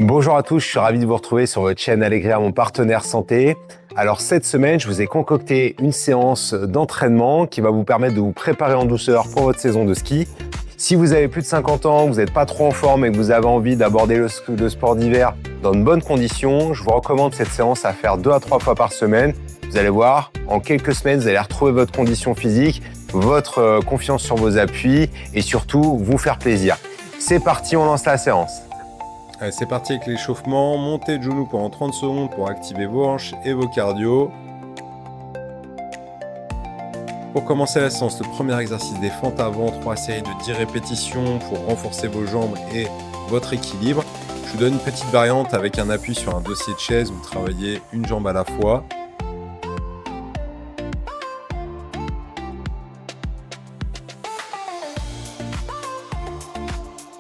Bonjour à tous, je suis ravi de vous retrouver sur votre chaîne Allégria, mon partenaire santé. Alors cette semaine, je vous ai concocté une séance d'entraînement qui va vous permettre de vous préparer en douceur pour votre saison de ski. Si vous avez plus de 50 ans, que vous n'êtes pas trop en forme et que vous avez envie d'aborder le sport d'hiver dans de bonnes conditions, je vous recommande cette séance à faire 2 à 3 fois par semaine. Vous allez voir, en quelques semaines, vous allez retrouver votre condition physique, votre confiance sur vos appuis et surtout vous faire plaisir. C'est parti, on lance la séance. Allez, c'est parti avec l'échauffement. Montez de genoux pendant 30 secondes pour activer vos hanches et vos cardio. Pour commencer la séance, le premier exercice des fentes avant, 3 séries de 10 répétitions pour renforcer vos jambes et votre équilibre. Je vous donne une petite variante avec un appui sur un dossier de chaise où vous travaillez une jambe à la fois.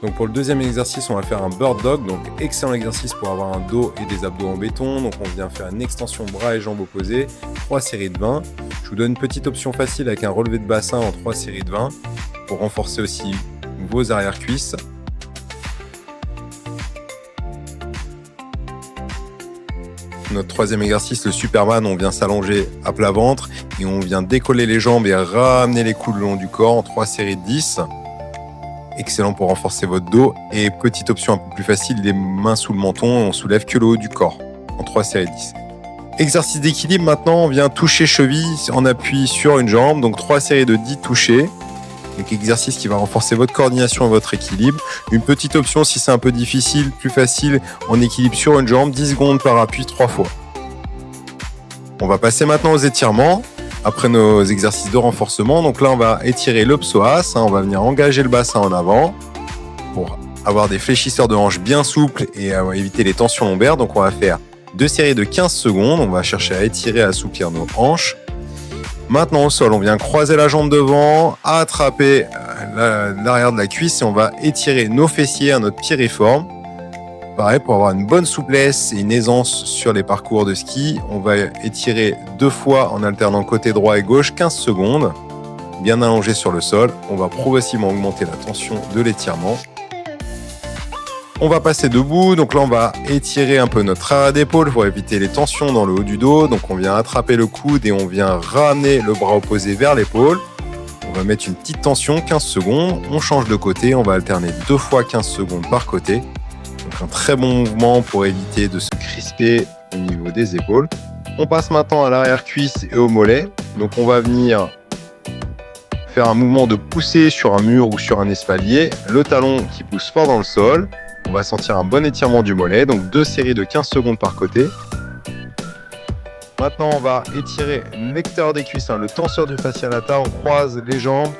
Donc pour le deuxième exercice, on va faire un bird dog, donc excellent exercice pour avoir un dos et des abdos en béton. Donc on vient faire une extension bras et jambes opposées, 3 séries de 20. Je vous donne une petite option facile avec un relevé de bassin en 3 séries de 20 pour renforcer aussi vos arrière-cuisses. Notre troisième exercice, le Superman, on vient s'allonger à plat ventre et on vient décoller les jambes et ramener les coudes le long du corps en 3 séries de 10. Excellent pour renforcer votre dos. Et petite option un peu plus facile, les mains sous le menton, on soulève que le haut du corps en 3 séries de 10. Exercice d'équilibre, maintenant on vient toucher cheville en appui sur une jambe, donc 3 séries de 10 touchés. Donc exercice qui va renforcer votre coordination et votre équilibre. Une petite option si c'est un peu difficile, plus facile, en équilibre sur une jambe, 10 secondes par appui 3 fois. On va passer maintenant aux étirements. Après nos exercices de renforcement, donc là on va étirer le psoas, on va venir engager le bassin en avant pour avoir des fléchisseurs de hanches bien souples et éviter les tensions lombaires. Donc on va faire 2 séries de 15 secondes, on va chercher à étirer, à assouplir nos hanches. Maintenant au sol, on vient croiser la jambe devant, attraper l'arrière de la cuisse et on va étirer nos fessiers à notre piriforme. Pareil, pour avoir une bonne souplesse et une aisance sur les parcours de ski, on va étirer 2 fois en alternant côté droit et gauche, 15 secondes, bien allongé sur le sol. On va progressivement augmenter la tension de l'étirement. On va passer debout, donc là on va étirer un peu notre arrière d'épaule pour éviter les tensions dans le haut du dos. Donc on vient attraper le coude et on vient ramener le bras opposé vers l'épaule. On va mettre une petite tension, 15 secondes. On change de côté, on va alterner 2 fois 15 secondes par côté. Donc un très bon mouvement pour éviter de se crisper au niveau des épaules. On passe maintenant à l'arrière-cuisse et au mollet. Donc on va venir faire un mouvement de poussée sur un mur ou sur un espalier. Le talon qui pousse fort dans le sol. On va sentir un bon étirement du mollet. Donc 2 séries de 15 secondes par côté. Maintenant on va étirer l'extérieur des cuisses, le tenseur du fascia lata. On croise les jambes.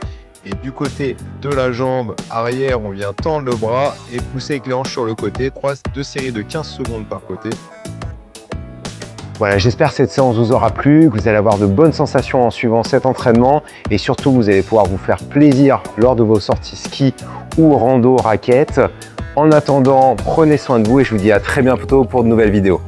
Et du côté de la jambe arrière, on vient tendre le bras et pousser avec les hanches sur le côté. 2 séries de 15 secondes par côté. Voilà, j'espère que cette séance vous aura plu, que vous allez avoir de bonnes sensations en suivant cet entraînement et surtout vous allez pouvoir vous faire plaisir lors de vos sorties ski ou rando raquettes. En attendant, prenez soin de vous et je vous dis à très bientôt pour de nouvelles vidéos.